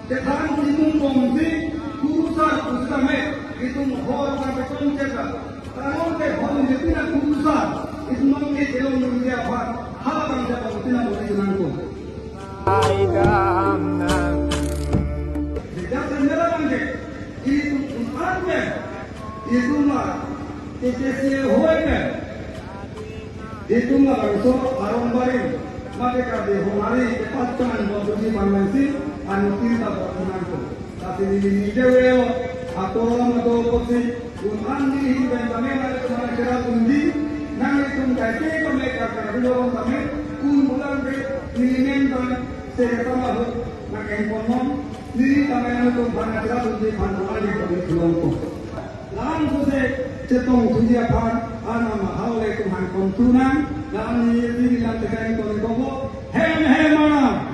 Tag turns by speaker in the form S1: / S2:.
S1: Sekarang hitung kongsi kurusan usame hitung hor sampai kongceka. Kalau ke hor itu tidak kurusan itu mungkin belum menjadi apa hal yang dapat tidak boleh dilakukan. Sejak penjelasan itu umatnya itu mah TCC hoinya itu mah baru arong baring mereka dihomari kepatuhan produksi konvensi anu kita berkenaan tapi ini dewa atau orang atau posisi umat ini dan kami ada kemana kira undi nang itu kaji kami kata dulu kami bulan ke ini kan sekarang aku nak informon ini kami itu banyak kira undi pantulan di kami kelompok langsung se cetong tujuan anak mahal itu Tuhan kontunan dan ini yang terkait dengan kobo hem mana